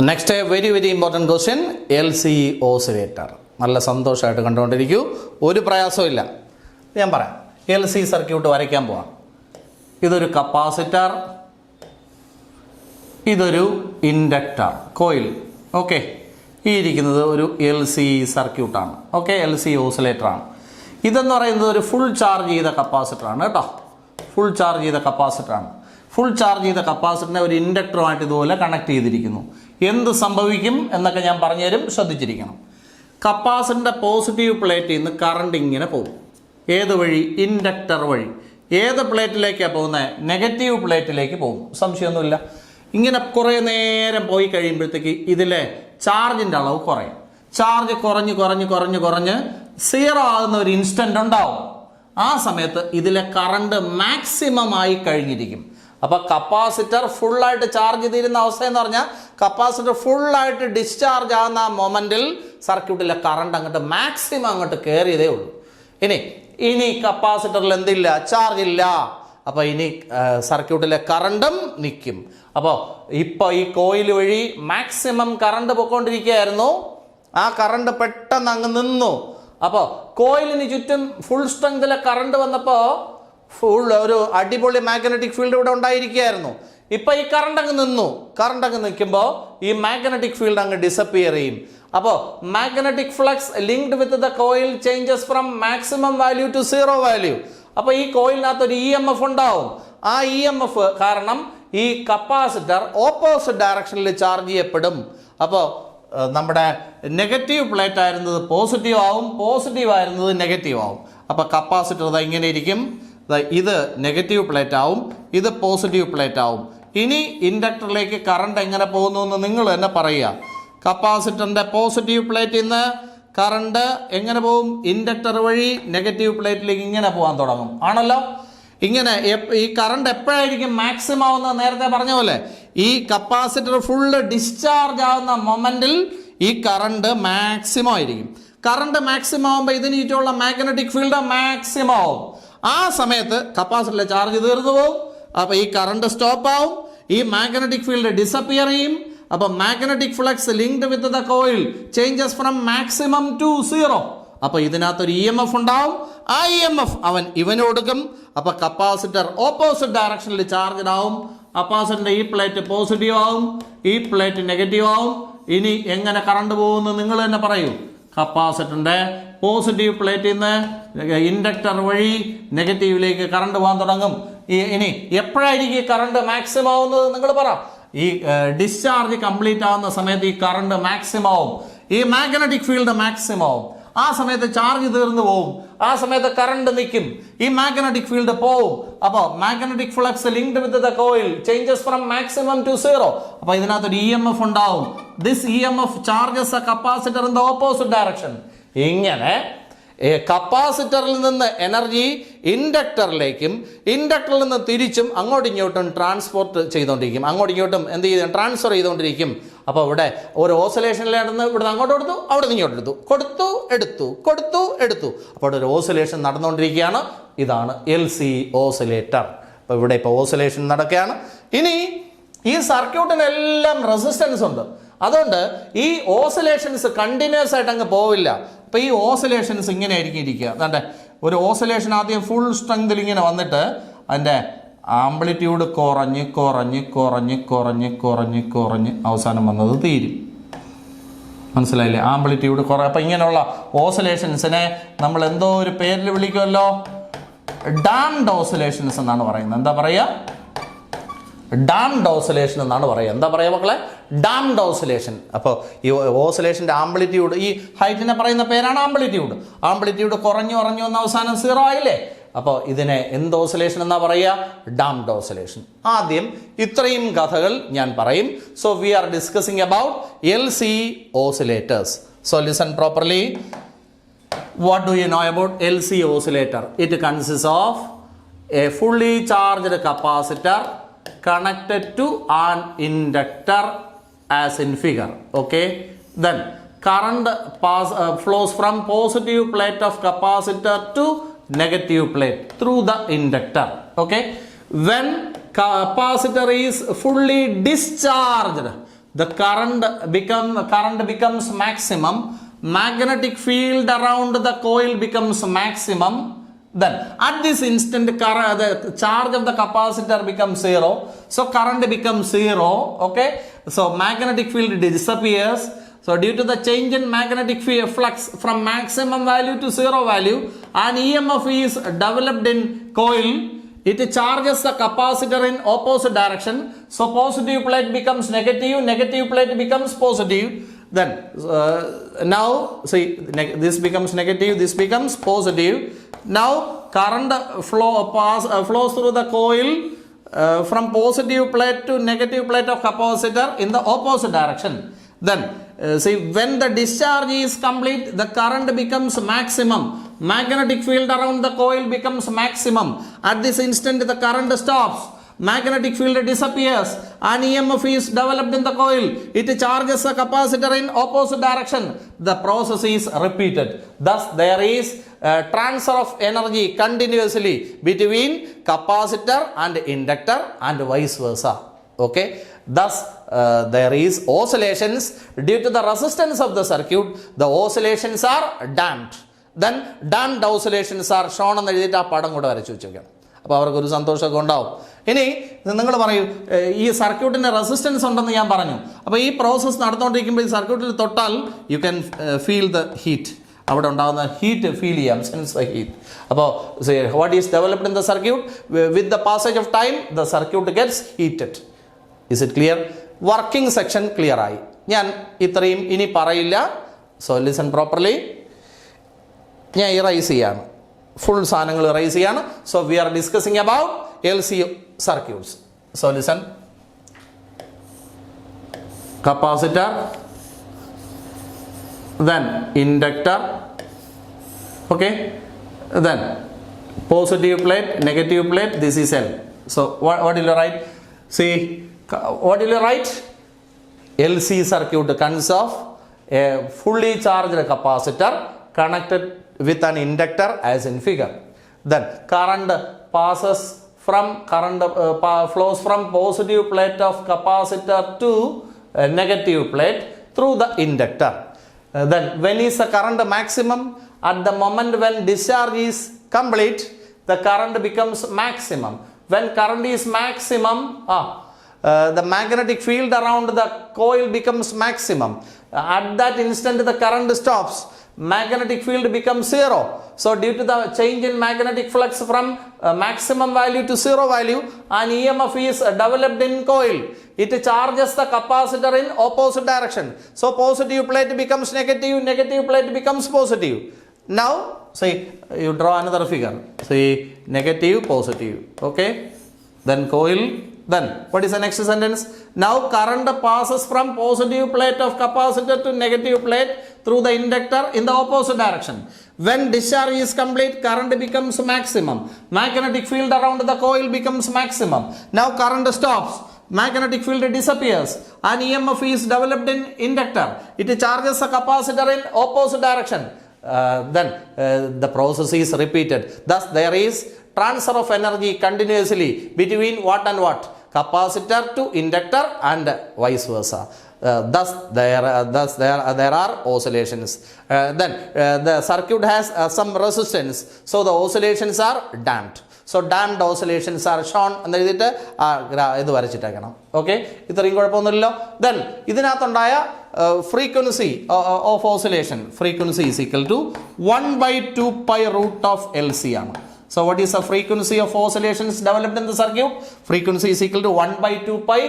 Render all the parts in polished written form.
Next, a very important question, LC oscillator. നല്ല സന്തോഷമായിട്ട് കണ്ടുകൊണ്ടിരിക്കൂ. ഒരു പ്രയാസവും ഇല്ല. ഞാൻ പറയാം. LC സർക്യൂട്ട് വരയ്ക്കാൻ പോവാം. ഇതൊരു കപ്പാസിറ്റർ, ഇതൊരു ഇൻഡക്ടർ, കോയിൽ. ഓക്കെ, ഈ ഇരിക്കുന്നത് ഒരു LC സർക്യൂട്ടാണ്. Okay, LC ഓസിലേറ്ററാണ്. ഇതെന്ന് പറയുന്നത് ഒരു ഫുൾ ചാർജ് ചെയ്ത കപ്പാസിറ്ററാണ് കേട്ടോ. ഫുൾ ചാർജ് ചെയ്ത കപ്പാസിറ്ററാണ്. ഫുൾ ചാർജ് ചെയ്ത കപ്പാസിറ്ററിനെ ഒരു ഇൻഡക്ടറുമായിട്ട് ഇതുപോലെ കണക്ട് ചെയ്തിരിക്കുന്നു. എന്ത് സംഭവിക്കും എന്നൊക്കെ ഞാൻ പറഞ്ഞുതരും, ശ്രദ്ധിച്ചിരിക്കണം. കപ്പാസിറ്ററിൻ്റെ പോസിറ്റീവ് പ്ലേറ്റിൽ നിന്ന് കറണ്ട് ഇങ്ങനെ പോകും. ഏത് വഴി? ഇൻഡക്ടർ വഴി. ഏത് പ്ലേറ്റിലേക്കാണ് പോകുന്നത്? നെഗറ്റീവ് പ്ലേറ്റിലേക്ക് പോകും. സംശയമൊന്നുമില്ല. ഇങ്ങനെ കുറേ നേരം പോയി കഴിയുമ്പോഴത്തേക്ക് ഇതിലെ ചാർജിൻ്റെ അളവ് കുറയും. ചാർജ് കുറഞ്ഞ് സീറോ ആകുന്ന ഒരു ഇൻസ്റ്റൻ്റ് ഉണ്ടാവും. ആ സമയത്ത് ഇതിലെ കറണ്ട് മാക്സിമം ആയി കഴിഞ്ഞിരിക്കും. അപ്പോൾ കപ്പാസിറ്റർ ഫുള്ളായിട്ട് ചാർജ് ചെയ്തിരുന്ന അവസ്ഥ എന്ന് പറഞ്ഞാൽ കപ്പാസിറ്റർ ഫുള്ളായിട്ട് ഡിസ്ചാർജ് ആകുന്ന ആ മൊമെൻറ്റിൽ സർക്യൂട്ടിലെ കറണ്ട് അങ്ങോട്ട് മാക്സിമം അങ്ങോട്ട് കയറിയതേ ഉള്ളൂ. ഇനി കപ്പാസിറ്ററിൽ എന്തില്ല? ചാർജ് ഇല്ല. അപ്പോൾ ഇനി സർക്യൂട്ടിലെ കറണ്ടും നിൽക്കും. അപ്പോൾ ഇപ്പോൾ ഈ കോയിൽ വഴി മാക്സിമം കറണ്ട് പൊയ്ക്കൊണ്ടിരിക്കുകയായിരുന്നു. ആ കറണ്ട് പെട്ടെന്ന് അങ്ങ് നിന്നു. അപ്പോൾ കോയിലിന് ചുറ്റും ഫുൾ സ്ട്രെങ്തിലെ കറണ്ട് വന്നപ്പോൾ ഒരു അടിപൊളി മാഗ്നറ്റിക് ഫീൽഡ് ഇവിടെ ഉണ്ടായിരിക്കുകയായിരുന്നു. ഇപ്പോൾ ഈ കറണ്ട് അങ്ങ് നിന്നു. കറണ്ട് അങ്ങ് നിൽക്കുമ്പോൾ ഈ മാഗ്നറ്റിക് ഫീൽഡ് അങ്ങ് ഡിസപ്പിയർ ചെയ്യും. അപ്പോൾ magnetic flux linked with the coil changes from maximum value to zero value. അപ്പോൾ ഈ കോയിലിനകത്ത് ഒരു EMF ഉണ്ടാവും. ആ EMF കാരണം ഈ കപ്പാസിറ്റർ ഓപ്പോസിറ്റ് ഡയറക്ഷനിൽ ചാർജ് ചെയ്യപ്പെടും. അപ്പോൾ നമ്മുടെ നെഗറ്റീവ് പ്ലേറ്റ് ആയിരുന്നത് പോസിറ്റീവ് ആവും, പോസിറ്റീവ് ആയിരുന്നത് നെഗറ്റീവ് ആവും. അപ്പോൾ കപ്പാസിറ്റർ ഇതാ ഇങ്ങനെ ഇരിക്കും. ഇത് നെഗറ്റീവ് പ്ലേറ്റ് ആവും, ഇത് പോസിറ്റീവ് പ്ലേറ്റ് ആവും. ഇനി ഇൻഡക്ടറിലേക്ക് കറണ്ട് എങ്ങനെ പോകുന്നു എന്ന് നിങ്ങൾ തന്നെ പറയുക. കപ്പാസിറ്ററിൻ്റെ പോസിറ്റീവ് പ്ലേറ്റിൽ നിന്ന് കറണ്ട് എങ്ങനെ പോകും? ഇൻഡക്ടർ വഴി നെഗറ്റീവ് പ്ലേറ്റിലേക്ക് ഇങ്ങനെ പോകാൻ തുടങ്ങും. ആണല്ലോ? ഇങ്ങനെ ഈ കറണ്ട് എപ്പോഴായിരിക്കും മാക്സിമം ആവുന്നത്? നേരത്തെ പറഞ്ഞ പോലെ ഈ കപ്പാസിറ്റർ ഫുള്ള് ഡിസ്ചാർജ് ആവുന്ന മൊമെൻറ്റിൽ ഈ കറണ്ട് മാക്സിമം ആയിരിക്കും. കറണ്ട് മാക്സിമം ആകുമ്പോൾ ഇതിന് ചുറ്റുമുള്ള മാഗ്നറ്റിക് ഫീൽഡ് മാക്സിമം ആവും. ആ സമയത്ത് കപ്പാസിറ്ററിലെ ചാർജ് തീർന്നു പോകും. അപ്പോൾ ഈ കറണ്ട് സ്റ്റോപ്പ് ആവും. ഈ മാഗ്നറ്റിക് ഫീൽഡ് ഡിസപ്പിയർ ചെയ്യും. അപ്പോൾ magnetic flux linked with the coil changes from maximum two zero. അപ്പോൾ ഇതിനകത്തൊരു EMF ഉണ്ടാവും. ആ EMF ഇവന് കൊടുക്കും. അപ്പോൾ കപ്പാസിറ്റർ ഓപ്പോസിറ്റ് ഡയറക്ഷനിൽ ചാർജ് ആവും. കപ്പാസിറ്ററിൻ്റെ ഈ പ്ലേറ്റ് പോസിറ്റീവ് ആവും, ഈ പ്ലേറ്റ് നെഗറ്റീവ് ആവും. ഇനി എങ്ങനെ കറണ്ട് പോകുമെന്ന് നിങ്ങൾ തന്നെ പറയൂ. കപ്പാസിറ്ററിൻ്റെ പോസിറ്റീവ് പ്ലേറ്റിൽ നിന്ന് ഇൻഡക്ടർ വഴി നെഗറ്റീവിലേക്ക് കറണ്ട് പോകാൻ തുടങ്ങും. ഇനി എപ്പോഴായിരിക്കും കറണ്ട് മാക്സിമം ആവുന്നത് നിങ്ങൾ പറ. ഈ ഡിസ്ചാർജ് കംപ്ലീറ്റ് ആവുന്ന സമയത്ത് ഈ കറണ്ട് മാക്സിമം ആവും. ഈ മാഗ്നറ്റിക് ഫീൽഡ് മാക്സിമം ആവും. ആ സമയത്ത് ചാർജ് തീർന്നു പോവും. ആ സമയത്ത് കറണ്ട് നിൽക്കും. ഈ മാഗ്നറ്റിക് ഫീൽഡ് പോവും. അപ്പോൾ magnetic flux linked with the coil changes from maximum two zero. അപ്പോൾ ഇതിനകത്തൊരു EMF ഉണ്ടാവും. This EMF charges A capacitor in the opposite direction. ഇങ്ങനെ കപ്പാസിറ്ററിൽ നിന്ന് എനർജി ഇൻഡക്ടറിലേക്കും ഇൻഡക്ടറിൽ നിന്ന് തിരിച്ചും അങ്ങോട്ടും ഇങ്ങോട്ടും ട്രാൻസ്പോർട്ട് ചെയ്തുകൊണ്ടിരിക്കും. അങ്ങോട്ടും ഇങ്ങോട്ടും എന്ത് ചെയ്യും? ട്രാൻസ്ഫർ ചെയ്തുകൊണ്ടിരിക്കും. അപ്പോൾ ഇവിടെ ഒരു ഓസിലേഷനിലായിരുന്നു. ഇവിടുന്ന് അങ്ങോട്ട് കൊടുത്തു, അവിടെ നിന്ന് ഇങ്ങോട്ട് കൊടുത്തു, എടുത്തു. അപ്പോൾ ഒരു ഓസിലേഷൻ നടന്നുകൊണ്ടിരിക്കുകയാണ്. ഇതാണ് LC ഓസിലേറ്റർ. അപ്പോൾ ഇവിടെ ഇപ്പോൾ ഓസിലേഷൻ നടക്കുകയാണ്. ഇനി ഈ സർക്യൂട്ടിനെല്ലാം റെസിസ്റ്റൻസ് ഉണ്ട്. അതുകൊണ്ട് ഈ ഓസിലേഷൻസ് കണ്ടിന്യൂസ് ആയിട്ട് അങ്ങ് പോവില്ല. അപ്പോൾ ഈ ഓസിലേഷൻസ് ഇങ്ങനെ ആയിരിക്കും ഇരിക്കുക. അതാണ്ട് ഒരു ഓസിലേഷൻ ആദ്യം ഫുൾ സ്ട്രെങ്തിൽ ഇങ്ങനെ വന്നിട്ട് അതിൻ്റെ ആംപ്ലിറ്റ്യൂഡ് കുറഞ്ഞ് അവസാനം വന്നത് തീരും. മനസ്സിലായില്ലേ? ആംപ്ലിറ്റ്യൂഡ് അപ്പോൾ ഇങ്ങനെയുള്ള ഓസിലേഷൻസിനെ നമ്മൾ എന്തോ ഒരു പേരിൽ വിളിക്കുമല്ലോ, ഡാംഡ് ഓസിലേഷൻസ് എന്നാണ് പറയുന്നത്. എന്താ പറയുക? ഡാംഡ് ഓസിലേഷൻ എന്നാണ് പറയുക. എന്താ പറയുക മക്കളെ? Damned oscillation. അപ്പോൾ ഈ ഓസിലേഷൻ്റെ ആംപ്ലിറ്റ്യൂഡ്, ഈ ഹൈറ്റിനെ പറയുന്ന പേരാണ് ആംപ്ലിറ്റ്യൂഡ്. ആംപ്ലിറ്റ്യൂഡ് കുറഞ്ഞു വന്ന് അവസാനം സീറോ ആയില്ലേ? അപ്പോൾ ഇതിനെ എന്ത് ഓസിലേഷൻ എന്നാ പറയുക? Damned oscillation. ആദ്യം ഇത്രയും കഥകൾ ഞാൻ പറയും. So we R discussing about LC oscillators. So listen properly. What do you know about LC oscillator? It consist of A fully charged capacitor connected to an inductor as in figure. Okay, then current flows from positive plate of capacitor to negative plate through the inductor. Okay, when capacitor is fully discharged, the current becomes maximum, magnetic field around the coil becomes maximum, then at this instant the charge of the capacitor becomes 0, so current becomes 0. Okay, so magnetic field disappears. So due to the change in magnetic flux from maximum value to 0 value, an EMF is developed in coil. It charges the capacitor in opposite direction. So positive plate becomes negative, negative plate becomes positive. Then now see, this becomes negative, this becomes positive. Now current flows through the coil from positive plate to negative plate of capacitor in the opposite direction. Then see, when the discharge is complete, the current becomes maximum, magnetic field around the coil becomes maximum. At this instant the current stops, magnetic field disappears, an EMF is developed in the coil. It charges the capacitor in opposite direction. The process is repeated. Thus there is transfer of energy continuously between capacitor and inductor and vice versa. Okay, thus there is oscillations due to the resistance of the circuit. The oscillations are damped. Then damped oscillations are shown എന്ന് എഴുതിയിട്ട് ആ പടം കൂടെ വരച്ചു വെച്ചേക്കാം. അപ്പോൾ അവർക്കൊരു സന്തോഷമൊക്കെ ഉണ്ടാവും. ഇനി നിങ്ങൾ പറയൂ, ഈ സർക്യൂട്ടിന് റെസിസ്റ്റൻസ് ഉണ്ടെന്ന് ഞാൻ പറഞ്ഞു. അപ്പോൾ ഈ പ്രോസസ്സ് നടന്നുകൊണ്ടിരിക്കുമ്പോൾ ഈ സർക്യൂട്ടിൽ തൊട്ടാൽ you can feel the heat. അവിടെ ഉണ്ടാകുന്ന ഹീറ്റ് ഫീൽ ചെയ്യാം, സെൻസ് ദ ഹീറ്റ്. അപ്പോൾ what is developed in the circuit? With the passage of time the circuit gets heated. Is it clear? Working section clear ആയി. ഞാൻ ഇത്രയും ഇനി പറയില്ല. So listen properly. ഞാൻ ഇറൈസ് ചെയ്യാണ്, ഫുൾ സാധനങ്ങൾ ഇറൈസ് ചെയ്യാണ്. So we R discussing about LC circuits. So listen. Capacitor, then inductor, okay, then positive plate, negative plate, this is L. So what will you write? See, what will you write? LC circuit consists of a fully charged capacitor connected with an inductor as in figure. Then current flows from positive plate of capacitor to negative plate through the inductor. Then when is the current maximum? At the moment when discharge is complete, the current becomes maximum. When current is maximum, the magnetic field around the coil becomes maximum. At that instant the current stops, magnetic field becomes 0. So due to the change in magnetic flux from maximum value to 0 value, an EMF is developed in coil. It charges the capacitor in opposite direction. So positive plate becomes negative, negative plate becomes positive. Now see, you draw another figure. See, negative, positive. Okay, then coil. Then what is the next sentence? Now current passes from positive plate of capacitor to negative plate through the inductor in the opposite direction. When discharge is complete, current becomes maximum, magnetic field around the coil becomes maximum. Now current stops, magnetic field disappears, an EMF is developed in inductor. It charges the capacitor in opposite direction. Then the process is repeated. Thus there is transfer of energy continuously between what and what? Capacitor to inductor and vice versa. Thus there are oscillations. Then the circuit has some resistance, so the oscillations are damped. So damped oscillations are shown എന്ന് എഴുതിയിട്ട് ഇത് വരച്ചിട്ടേക്കണം. Okay, ഇത്രയും കുഴപ്പമൊന്നുമില്ലല്ലോ. Then ഇതിനകത്തുണ്ടായ frequency of oscillation, frequency is equal to 1/2 pi root of LC ആണ്. So what is the frequency of oscillations developed in the circuit? Frequency is equal to 1/2 pi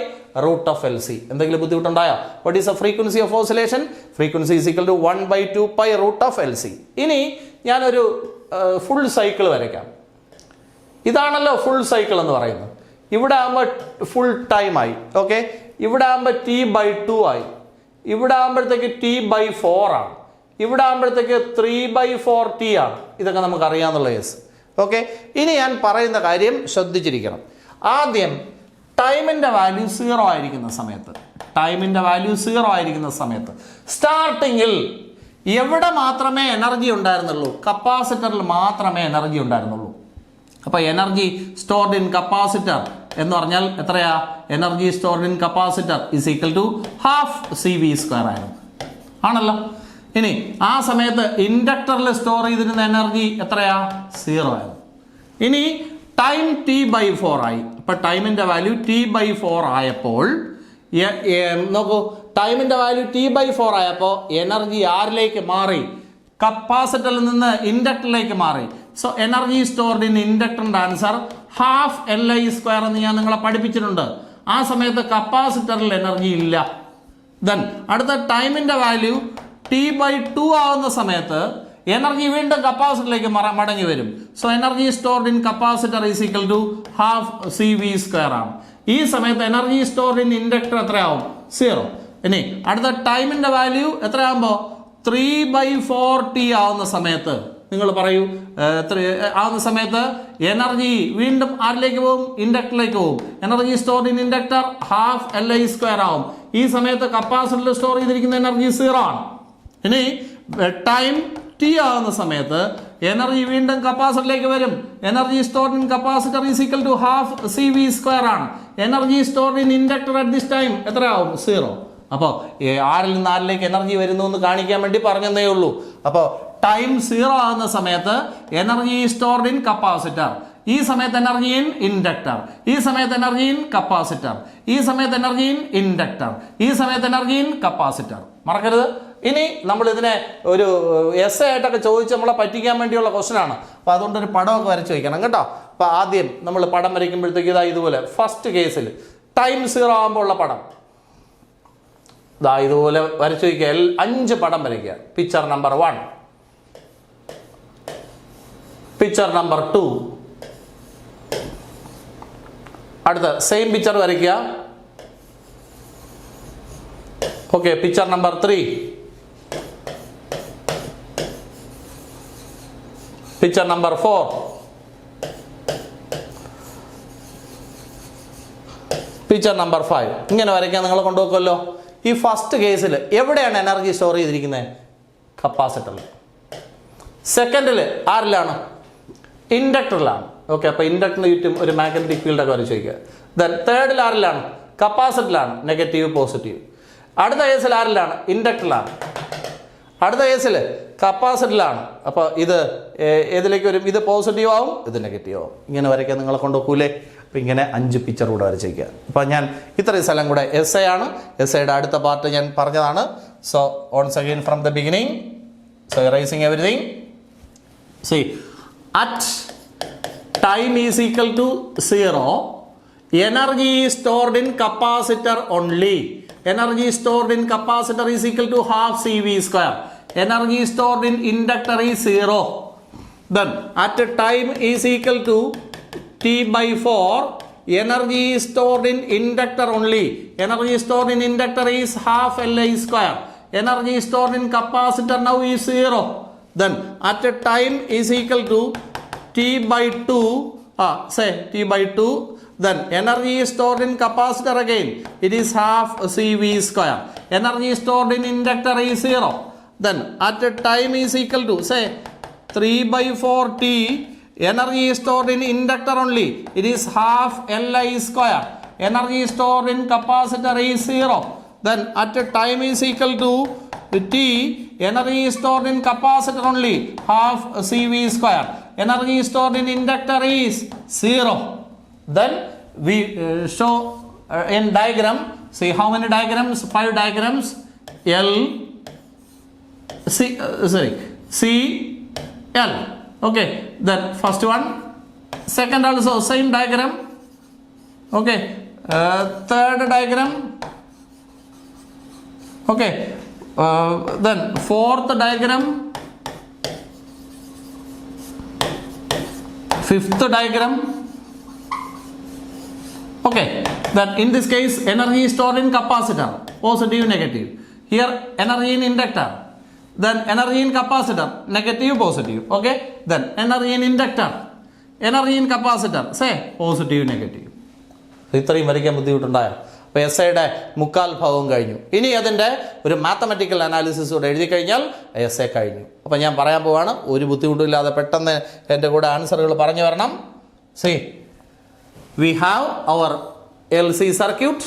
root of LC. എന്തെങ്കിലും ബുദ്ധിമുട്ടുണ്ടായോ? What is the frequency of oscillation? Frequency is equal to 1/2 pi root of LC. ഇനി ഞാനൊരു full cycle വരയ്ക്കാം. ഇതാണല്ലോ full cycle എന്ന് പറയുന്നത്. ഇവിടെ ആകുമ്പോൾ full time ആയി. ഓക്കെ, ഇവിടെ ആകുമ്പോൾ T/2 ആയി. ഇവിടെ ആകുമ്പോഴത്തേക്ക് T/4 ആണ്. ഇവിടെ ആകുമ്പോഴത്തേക്ക് 3/4T ആണ്. ഇതൊക്കെ നമുക്ക് അറിയാമെന്നുള്ള കേസ്. ഓക്കെ, ഇനി ഞാൻ പറയുന്ന കാര്യം ശ്രദ്ധിച്ചിരിക്കണം. ആദ്യം ടൈമിൻ്റെ വാല്യൂ 0 ആയിരിക്കുന്ന സമയത്ത് സ്റ്റാർട്ടിങ്ങിൽ എവിടെ മാത്രമേ എനർജി ഉണ്ടായിരുന്നുള്ളൂ? കപ്പാസിറ്ററിൽ മാത്രമേ എനർജി ഉണ്ടായിരുന്നുള്ളൂ. അപ്പോൾ എനർജി സ്റ്റോർഡ് ഇൻ കപ്പാസിറ്റർ എന്ന് പറഞ്ഞാൽ എത്രയാ? Energy stored in capacitor is equal to half CV square ആയിരുന്നു ആണല്ലോ. ഇനി ആ സമയത്ത് ഇൻഡക്ടറിൽ സ്റ്റോർ ചെയ്തിരുന്ന എനർജി എത്രയാ? 0 ആയിരുന്നു. ഇനി ടൈം T/4 ആയി. അപ്പൊ ടൈമിന്റെ വാല്യൂ T/4 ആയപ്പോൾ നോക്കൂ, ടൈമിന്റെ വാല്യൂ T/4 ആയപ്പോൾ എനർജി ആരിലേക്ക് മാറി? കപ്പാസിറ്ററിൽ നിന്ന് ഇൻഡക്ടറിലേക്ക് മാറി. സോ എനർജി സ്റ്റോർഡ് ഇൻ ഇൻഡക്ടറിന്റെ ആൻസർ ഹാഫ് LI സ്ക്വയർ എന്ന് ഞാൻ നിങ്ങളെ പഠിപ്പിച്ചിട്ടുണ്ട്. ആ സമയത്ത് കപ്പാസിറ്ററിൽ എനർജി ഇല്ല. ദെൻ അടുത്ത ടൈമിന്റെ വാല്യൂ T/2 ആവുന്ന സമയത്ത് എനർജി വീണ്ടും കപ്പാസിറ്ററിലേക്ക് മടങ്ങി വരും. So energy stored in capacitor is equal to half CV square ആണ്. ഈ സമയത്ത് എനർജി സ്റ്റോർഡ് ഇൻ ഇൻഡക്ടർ എത്രയാവും? 0. ഇനി അടുത്ത ടൈമിന്റെ വാല്യൂ എത്രയാകുമ്പോൾ 3/4T ആവുന്ന സമയത്ത് നിങ്ങൾ പറയൂ, ആവുന്ന സമയത്ത് എനർജി വീണ്ടും ആരിലേക്ക് പോകും? ഇൻഡക്ടറിലേക്ക് പോകും. Energy stored in inductor half LI square ആവും. ഈ സമയത്ത് കപ്പാസിറ്ററിൽ സ്റ്റോർ ചെയ്തിരിക്കുന്ന എനർജി 0 ആണ്. ഇനി ടൈം T ആവുന്ന സമയത്ത് എനർജി വീണ്ടും കപ്പാസിറ്ററിലേക്ക് വരും. Energy stored in capacitor is equal to half CV square ആണ്. Energy stored in inductor at this time എത്രയാവും? 0. അപ്പോൾ ആരിൽ നിന്ന് ആരിലേക്ക് എനർജി വരുന്നു എന്ന് കാണിക്കാൻ വേണ്ടി പറഞ്ഞതേ ഉള്ളൂ. അപ്പോൾ ടൈം 0 ആകുന്ന സമയത്ത് എനർജി സ്റ്റോർഡ് ഇൻ കപ്പാസിറ്റർ, ഈ സമയത്ത് എനർജി ഇൻ ഇൻഡക്ടർ, ഈ സമയത്ത് എനർജി ഇൻ കപ്പാസിറ്റർ, ഈ സമയത്ത് എനർജി ഇൻ ഇൻഡക്ടർ, ഈ സമയത്ത് എനർജി ഇൻ കപ്പാസിറ്റർ. മറക്കരുത്. ഇനി നമ്മൾ ഇതിനെ ഒരു essay ആയിട്ടൊക്കെ ചോദിച്ച് നമ്മളെ പറ്റിക്കാൻ വേണ്ടിയുള്ള ക്വസ്റ്റൻ ആണ്. അപ്പോൾ അതുകൊണ്ടൊരു പടമൊക്കെ വരച്ച് വയ്ക്കണം കേട്ടോ. അപ്പോൾ ആദ്യം നമ്മൾ പടം വരയ്ക്കുമ്പോഴത്തേക്ക് ഇതാ ഇതുപോലെ ഫസ്റ്റ് കേസിൽ ടൈം 0 ആകുമ്പോൾ ഉള്ള പടം ഇതാ ഇതുപോലെ വരച്ചു വയ്ക്കുക. 5 പടം വരയ്ക്കുക. പിക്ചർ നമ്പർ 1, പിക്ചർ നമ്പർ 2, അടുത്ത സെയിം പിക്ചർ വരയ്ക്കുക. Okay, picture number 3, picture number 4, picture number 5. ഇങ്ങനെ വരയ്ക്കാൻ നിങ്ങൾ കൊണ്ടുപോക്കുമല്ലോ. ഈ ഫസ്റ്റ് കേസിൽ എവിടെയാണ് എനർജി സ്റ്റോർ ചെയ്തിരിക്കുന്നത്? കപ്പാസിറ്ററിൽ. സെക്കൻഡിൽ ആരിലാണ്? ഇൻഡക്ടറിലാണ്. ഓക്കെ, അപ്പോൾ ഇൻഡക്ടറിന് ചുറ്റും ഒരു മാഗ്നറ്റിക് ഫീൽഡൊക്കെ വരച്ച് വയ്ക്കുക. ദെൻ തേർഡിൽ ആരിലാണ്? കപ്പാസിറ്ററിലാണ്. Negative positive. അടുത്ത കേസിൽ ആരിലാണ്? ഇൻഡക്ടറിലാണ്. അടുത്ത കേസിൽ കപ്പാസിറ്ററിലാണ്. അപ്പോൾ ഇത് ഏതിലേക്ക് വരും? ഇത് പോസിറ്റീവ് ആവും, ഇത് നെഗറ്റീവ് ആവും. ഇങ്ങനെ വരയ്ക്കാൻ നിങ്ങളെ കൊണ്ടുപോക്കൂലേ? അപ്പോൾ ഇങ്ങനെ 5 പിക്ചർ കൂടെ വരച്ചേക്കുക. അപ്പോൾ ഞാൻ ഇത്രയും സ്ഥലം കൂടെ essay ആണ്. essayയുടെ അടുത്ത പാർട്ട് ഞാൻ പറഞ്ഞതാണ്. So once again from the beginning. So erasing everything. C at time is equal to 0, energy is stored in capacitor only. Energy stored in capacitor is equal to half CV square. Energy stored in inductor is 0. Then at time is equal to T/4, energy is stored in inductor only. Energy stored in inductor is half LI square. Energy stored in capacitor now is 0. Then at a time is equal to T/2. Say T/2. Then energy is stored in capacitor again. It is half CV square. Energy stored in inductor is 0. Then at a time is equal to say 3/4T. Energy is stored in inductor only. It is half LI square. Energy stored in capacitor is 0. Then at a time is equal to T. Energy is stored in capacitor only. Half CV square. Energy stored in inductor is 0. Then we show in diagram. See how many diagrams? 5 diagrams. C, L. Okay, then first one, second also same diagram. Okay, third diagram. Okay, then fourth diagram, fifth diagram. Okay, then in this case energy is stored in capacitor, positive, negative. Here energy in inductor. Then energy in capacitor, negative, positive. Okay, then energy in inductor, energy in capacitor, say positive, negative. ഇത്രയും വരയ്ക്കാൻ ബുദ്ധിമുട്ടുണ്ടായോ? അപ്പോൾ essayയുടെ 3/4 ഭാഗവും കഴിഞ്ഞു. ഇനി അതിൻ്റെ ഒരു mathematical analysis കൂടെ എഴുതി കഴിഞ്ഞാൽ essay കഴിഞ്ഞു. അപ്പോൾ ഞാൻ പറയാൻ പോവാണ്. ഒരു ബുദ്ധിമുട്ടില്ലാതെ പെട്ടെന്ന് എൻ്റെ കൂടെ ആൻസറുകൾ പറഞ്ഞു വരണം. C we have our LC circuit.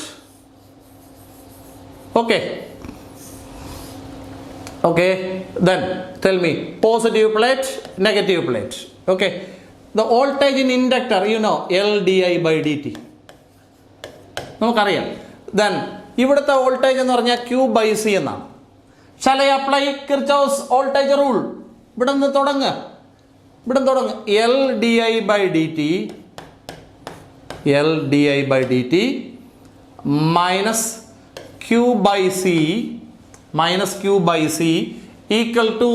Okay. Okay, then tell me positive plate, negative plate. Okay, the voltage in inductor, you know, L di by dt. നമുക്കറിയാം. Then ഇവിടുത്തെ വോൾട്ടേജ് എന്ന് പറഞ്ഞാൽ Q by C എന്നാണ്. Shall I apply Kirchhoff's voltage rule? ഇവിടെ നിന്ന് തുടങ്ങുക. L di by dt, L di by dt minus Q by C equal to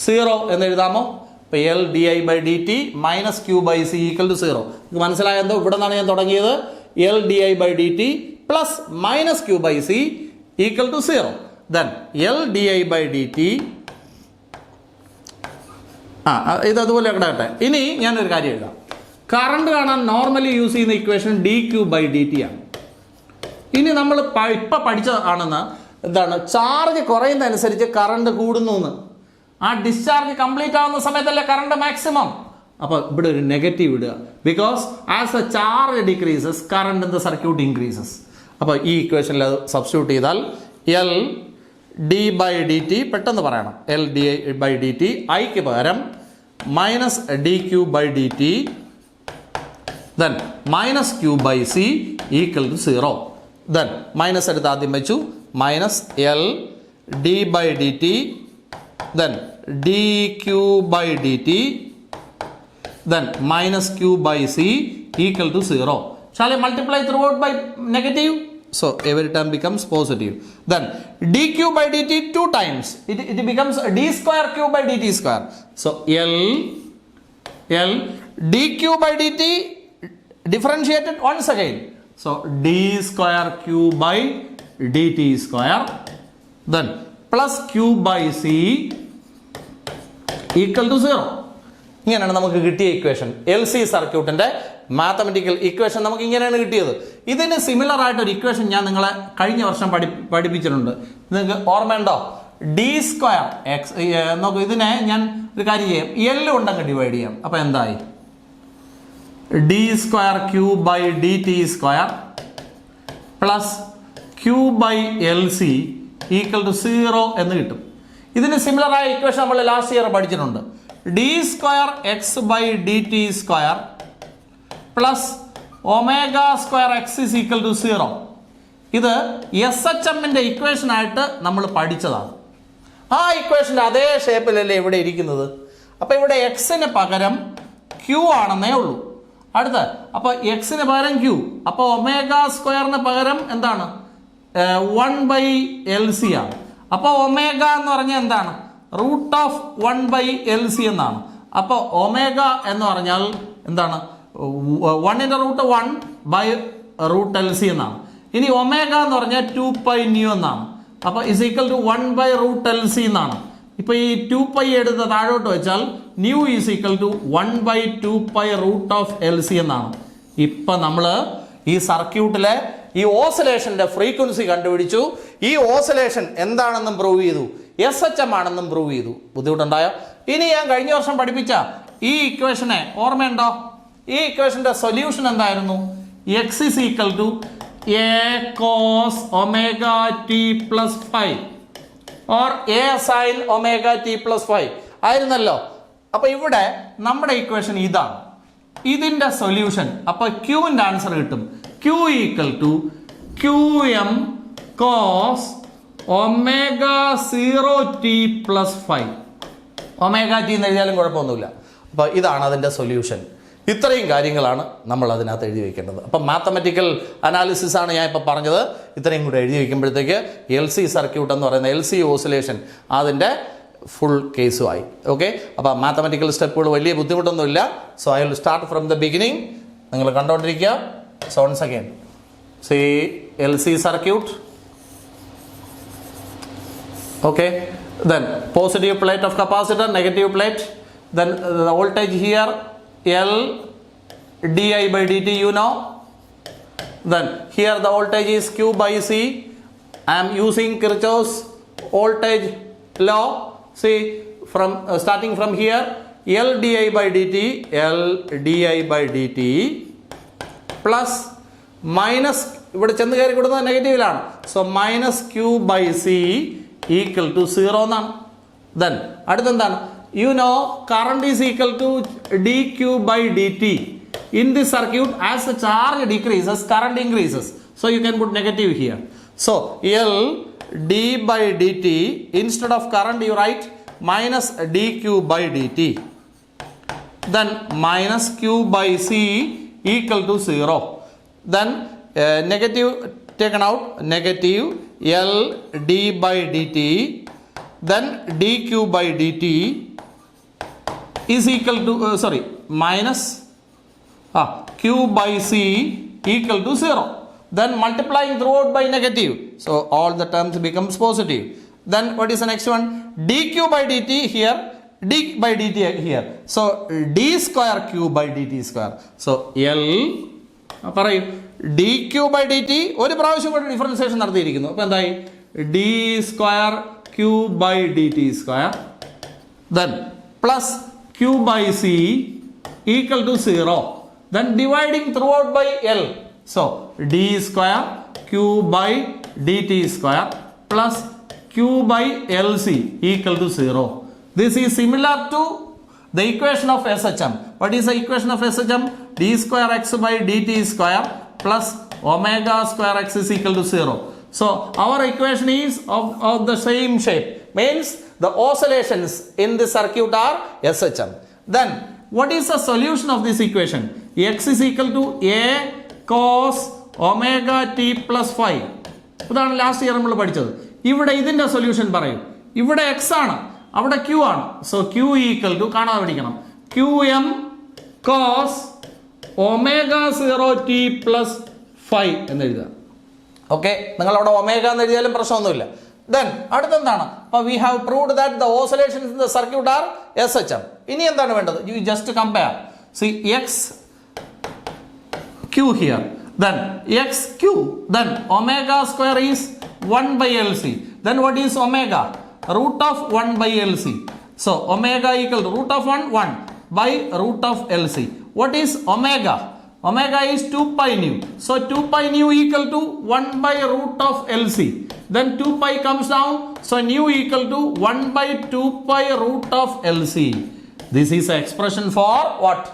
0 എന്ന് എഴുതാമോ? ഇപ്പോൾ L di by dt minus Q by C equal to 0. നിങ്ങൾക്ക് മനസ്സിലായെന്തോ? ഇവിടെ നിന്നാണ് ഞാൻ തുടങ്ങിയത്. L di by dt plus minus Q by C equal to 0. Then L di by dt ഇത് അതുപോലെ കിടക്കട്ടെ. ഇനി ഞാനൊരു കാര്യം എഴുതാം. കറണ്ട് കാണാൻ നോർമലി യൂസ് ചെയ്യുന്ന ഇക്വേഷൻ dQ by dt ആണ്. ഇനി നമ്മൾ ഇപ്പം പഠിച്ചതാണെന്ന് എന്താണ്, ചാർജ് കുറയുന്നതനുസരിച്ച് കറണ്ട് കൂടുന്നു എന്ന്. ആ ഡിസ്ചാർജ് കംപ്ലീറ്റ് ആവുന്ന സമയത്തല്ലേ കറണ്ട് മാക്സിമം. അപ്പോൾ ഇവിടെ ഒരു നെഗറ്റീവ് ഇടുക. Because as A charge decreases current in the circuit increases. അപ്പോൾ ഈ ഇക്വേഷനിൽ അത് സബ്സ്റ്റിറ്റ്യൂട്ട് ചെയ്താൽ L d by dt പെട്ടെന്ന് പറയണം. L d by dt ഐക്ക് പകരം minus dQ by dt then minus Q by C equal to 0. then minus എടുത്ത് ആദ്യം വെച്ചു. Minus L d by dt then dQ by dt then minus Q by C equal to 0. Shall I multiply throughout by negative? So every term becomes positive. Then dQ by dt 2 times. It becomes d square Q by dt square. So L dQ by dt differentiated once again. So d square Q by dt square then plus Q by C equal to 0. ഇങ്ങനെയാണ് നമുക്ക് കിട്ടിയ equation. L C സർക്യൂട്ടിൻ്റെ mathematical equation നമുക്ക് ഇങ്ങനെയാണ് കിട്ടിയത്. ഇതിന് similar ആയിട്ടൊരു equation ഞാൻ നിങ്ങളെ കഴിഞ്ഞ വർഷം പഠിപ്പിച്ചിട്ടുണ്ട്. നിങ്ങൾക്ക് ഓർമ്മയുണ്ടോ? ഡി സ്ക്വയർ എക്സ് നോക്കൂ. ഇതിനെ ഞാൻ ഒരു കാര്യം ചെയ്യാം, എൽ കൊണ്ടങ്ങ് ഡിവൈഡ് ചെയ്യാം. അപ്പോൾ എന്തായി? D square Q by D T square plus Q by L C equal to 0 എന്ന് കിട്ടും. ഇതിന് സിമിലറായ ഇക്വേഷൻ നമ്മൾ ലാസ്റ്റ് ഇയർ പഠിച്ചിട്ടുണ്ട്. D square X by D T square plus omega square X is equal to 0. ഇത് S H എമ്മിൻ്റെ ഇക്വേഷനായിട്ട് നമ്മൾ പഠിച്ചതാണ്. ആ ഇക്വേഷൻ്റെ അതേ ഷേപ്പിലല്ലേ ഇവിടെ ഇരിക്കുന്നത്. അപ്പോൾ ഇവിടെ എക്സിന് പകരം ക്യൂ ആണെന്നേ ഉള്ളൂ. അടുത്ത് അപ്പോൾ എക്സിന് പകരം ക്യൂ, അപ്പോൾ ഒമേഗ സ്ക്വയറിന് പകരം എന്താണ്? 1/LC ആണ്. അപ്പോൾ ഒമേഗ എന്ന് പറഞ്ഞാൽ എന്താണ്? റൂട്ട് ഓഫ് 1/LC എന്നാണ്. അപ്പോൾ ഒമേഗ എന്ന് പറഞ്ഞാൽ എന്താണ്? 1 റൂട്ട് 1/√LC എന്നാണ്. ഇനി ഒമേഗ എന്ന് പറഞ്ഞാൽ 2π എന്നാണ്. അപ്പോൾ ഇസ് ഈക്വൽ ടു 1/√LC എന്നാണ്. ഇപ്പോൾ ഈ 2π എടുത്ത് താഴോട്ട് വെച്ചാൽ new is equal to 1/2π√LC എന്നാണ്. ഇപ്പം നമ്മൾ ഈ സർക്യൂട്ടിലെ ഈ ഓസിലേഷൻ്റെ ഫ്രീക്വൻസി കണ്ടുപിടിച്ചു. ഈ ഓസിലേഷൻ എന്താണെന്നും പ്രൂവ് ചെയ്തു, SHM ആണെന്നും പ്രൂവ് ചെയ്തു. ബുദ്ധിമുട്ടുണ്ടായോ? ഇനി ഞാൻ കഴിഞ്ഞ വർഷം പഠിപ്പിച്ച ഈ ഇക്വേഷനെ ഓർമ്മയുണ്ടോ? ഈ ഇക്വേഷൻ്റെ സൊല്യൂഷൻ എന്തായിരുന്നു? X is equal to A cos omega T plus 5 or A sine omega T plus 5 ആയിരുന്നല്ലോ. അപ്പോൾ ഇവിടെ നമ്മുടെ ഇക്വേഷൻ ഇതാണ്. ഇതിൻ്റെ സൊല്യൂഷൻ അപ്പോൾ ക്യൂവിൻ്റെ ആൻസർ കിട്ടും. Q equal to QM cos omega 0t plus 5. Omega T എന്ന് എഴുതിയാലും കുഴപ്പമൊന്നുമില്ല. അപ്പോൾ ഇതാണ് അതിൻ്റെ സൊല്യൂഷൻ. ഇത്രയും കാര്യങ്ങളാണ് നമ്മൾ അതിനകത്ത് എഴുതി വയ്ക്കേണ്ടത്. അപ്പം മാത്തമെറ്റിക്കൽ അനാലിസിസ് ആണ് ഞാൻ ഇപ്പോൾ പറഞ്ഞത്. ഇത്രയും കൂടെ എഴുതി വയ്ക്കുമ്പോഴത്തേക്ക് LC സർക്യൂട്ട് എന്ന് പറയുന്ന LC ഓസിലേഷൻ അതിൻ്റെ ഫുൾ കേസുമായി. ഓക്കെ, അപ്പോൾ മാത്തമെറ്റിക്കൽ സ്റ്റെപ്പുകൾ വലിയ ബുദ്ധിമുട്ടൊന്നുമില്ല. So I will start from the beginning. നിങ്ങൾ കണ്ടുകൊണ്ടിരിക്കുക. So once again C LC circuit. Okay, then positive plate of capacitor, negative plate, then the voltage here L di by dt, you know. Then here the voltage is Q by C. I am using Kirchhoff's voltage law. See, from starting from here, L di by dt, L di by dt plus minus ഇവിടെ ചെന്ന് കയറി കൊടുക്കുന്നത് നെഗറ്റീവിലാണ്. So minus Q by C equal to 0 എന്നാണ്. Then അടുത്തെന്താണ്? You know current is equal to D Q by D T. In this circuit, as the charge decreases, current increases. So you can put negative here. So L d by dt, instead of current you write minus dq by dt. Then minus q by c equal to 0. Then negative taken out, negative L d by dt. Then dq by dt is equal to minus q by c equal to 0. Then multiplying throughout by negative. So all the terms becomes positive. Then what is the next one? dq by dt here, d by dt here. So d square q by dt square. So L പറയൂ dq by dt ഒരു പ്രാവശ്യം കൂടി differentiation നടത്തിയിരിക്കുന്നു. അപ്പോൾ എന്തായി? d square q by dt square. Then plus q by c equal to 0. Then dividing throughout by L. So d square q by dt square plus q by LC equal to 0. This is similar to the equation of SHM. What is the equation of SHM? d square x by dt square plus omega square x is equal to 0. So our equation is of the same shape. Means the oscillations in the circuit are SHM. Then what is the solution of this equation? X is equal to a cos omega t plus 5. ഇതാണ് last year നമ്മൾ പഠിച്ചത്. ഇവിടെ ഇതിൻ്റെ solution പറയും. ഇവിടെ X ആണ്, അവിടെ Q ആണ്. സോ ക്യൂ ഈക്വൽ ടു കാണാതെ പഠിക്കണം, Q M cos omega 0 T plus 5 എന്ന് എഴുതുക. ഓക്കെ, നിങ്ങൾ അവിടെ ഒമേഗ എന്ന് എഴുതിയാലും പ്രശ്നമൊന്നുമില്ല. Then അടുത്തെന്താണ്? അപ്പോൾ we have proved that the oscillations in the circuit are SHM. ഇനി എന്താണ് വേണ്ടത്? You just compare. C X q here, then xq, then omega square is 1 by LC. Then what is omega? Root of 1 by LC. So omega equal to root of 1 by root of LC. What is omega? Omega is 2 pi nu. So 2 pi nu equal to 1 by root of LC. Then 2 pi comes down. So nu equal to 1 by 2 pi root of LC. This is an expression for what?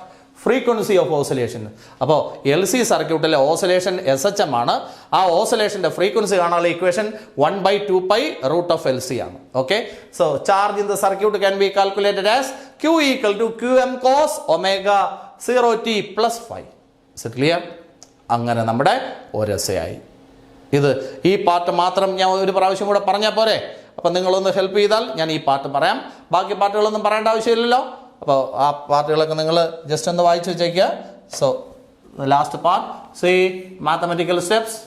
Frequency of oscillation. അപ്പോൾ L C സർക്യൂട്ടിലെ oscillation SHM ആണ്. ആ ഓസിലേഷൻ്റെ frequency കാണാനുള്ള equation 1 by 2 pi root of LC ആണ്. Okay, so charge in the circuit can be calculated as Q equal to QM cos omega 0 t plus 5. Is it clear? അങ്ങനെ നമ്മുടെ ഒരസയായി. ഇത് ഈ പാർട്ട് മാത്രം ഞാൻ ഒരു പ്രാവശ്യം കൂടെ പറഞ്ഞാൽ പോരെ? അപ്പം നിങ്ങളൊന്ന് ഹെൽപ്പ് ചെയ്താൽ ഞാൻ ഈ പാർട്ട് പറയാം. ബാക്കി പാർട്ടുകളൊന്നും പറയേണ്ട ആവശ്യമില്ലല്ലോ. അപ്പോൾ ആ പാർട്ടുകളൊക്കെ നിങ്ങൾ ജസ്റ്റ് ഒന്ന് വായിച്ചു വെച്ചേക്കുക. So last part, C mathematical steps.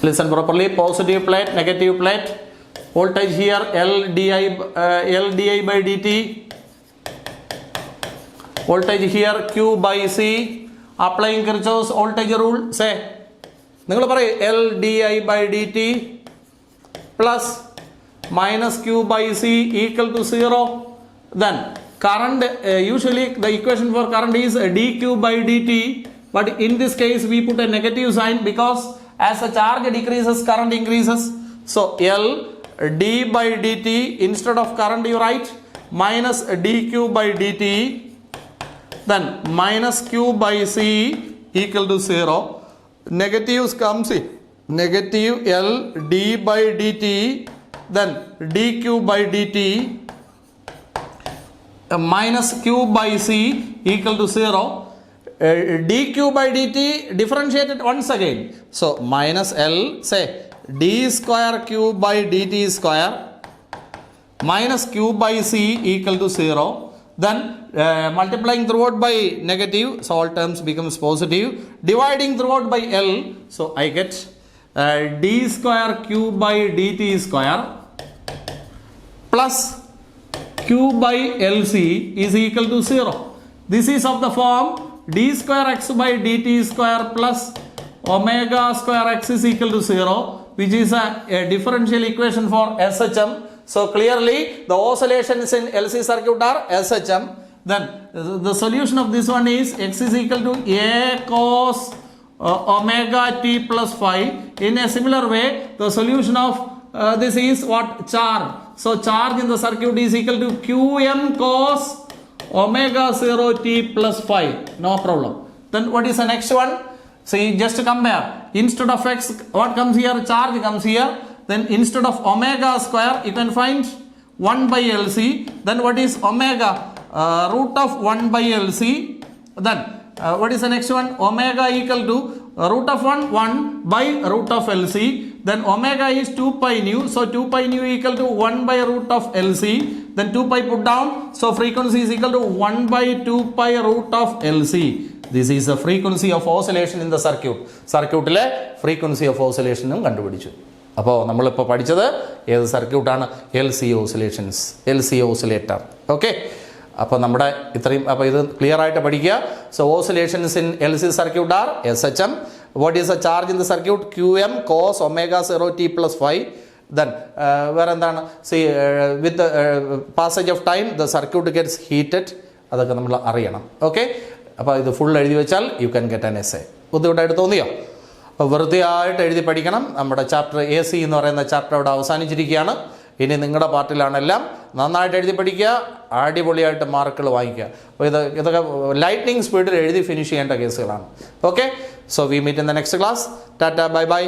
Listen properly. Positive plate, negative plate, voltage here L di by dt, voltage here Q by C, applying Kirchhoff's voltage rule. Say നിങ്ങൾ പറയും L di by dt plus minus q by c equal to 0. Then current, usually the equation for current is dq by dt, but in this case we put a negative sign because as the charge decreases, current increases. So L d by dt, instead of current you write minus dq by dt, then minus q by c equal to 0. Negatives comes in, negative L d by dt, then dq by dt minus q by c equal to 0. Dq by dt differentiated once again. So minus L, say d square q by dt square minus q by c equal to 0. Then multiplying throughout by negative, so all terms becomes positive. Dividing throughout by L, so I get d square q by dt square plus q by LC is equal to 0. This is of the form d square x by dt square plus omega square x is equal to 0, which is a differential equation for SHM. So clearly the oscillations in LC circuit are SHM. then the solution of this one is x is equal to a cos omega t plus phi. In a similar way, the solution of this is what? Charge. So charge in the circuit is equal to qm cos omega 0 t plus phi. No problem. Then what is the next one? See, just compare. Instead of x, what comes here? Charge comes here. Then instead of omega square, you can find 1 by LC. Then what is omega? Root of 1 by LC. Then what is the next one? Omega equal to root of 1 by root of LC. Then omega is 2 pi nu. So 2 pi nu equal to 1 by root of LC. Then 2 pi put down. So frequency is equal to 1 by 2 pi root of LC. This is the frequency of oscillation in the circuit. സർക്യൂട്ടിലെ frequency of oscillation കണ്ടുപിടിച്ചു. അപ്പോൾ നമ്മളിപ്പോൾ പഠിച്ചത് ഏത് സർക്യൂട്ടാണ്? LC oscillations, LC oscillator. Okay, അപ്പോൾ നമ്മുടെ ഇത്രയും, അപ്പോൾ ഇത് ക്ലിയർ ആയിട്ട് പഠിക്കുക. So oscillations in LC circuit are SHM. What is the charge in the circuit? QM cos omega 0 t plus phi. Then വേറെ എന്താണ്? C with passage of time the circuit gets heated. അതൊക്കെ നമ്മൾ അറിയണം. Okay, അപ്പോൾ ഇത് full എഴുതി വെച്ചാൽ you can get an essay. ബുദ്ധിമുട്ടായിട്ട് തോന്നിയോ? അപ്പോൾ വൃത്തിയായിട്ട് എഴുതി പഠിക്കണം. നമ്മുടെ ചാപ്റ്റർ AC എന്ന് പറയുന്ന ചാപ്റ്റർ അവിടെ അവസാനിച്ചിരിക്കുകയാണ്. ഇനി നിങ്ങളുടെ പാർട്ടിലാണെല്ലാം നന്നായിട്ട് എഴുതി പഠിക്കുക, അടിപൊളിയായിട്ട് മാർക്കുകൾ വാങ്ങിക്കുക. അപ്പോൾ ഇതൊക്കെ ലൈറ്റ്നിങ് സ്പീഡിൽ എഴുതി ഫിനിഷ് ചെയ്യേണ്ട കേസുകളാണ്. Okay, so we meet in the next class. Tata, bye by.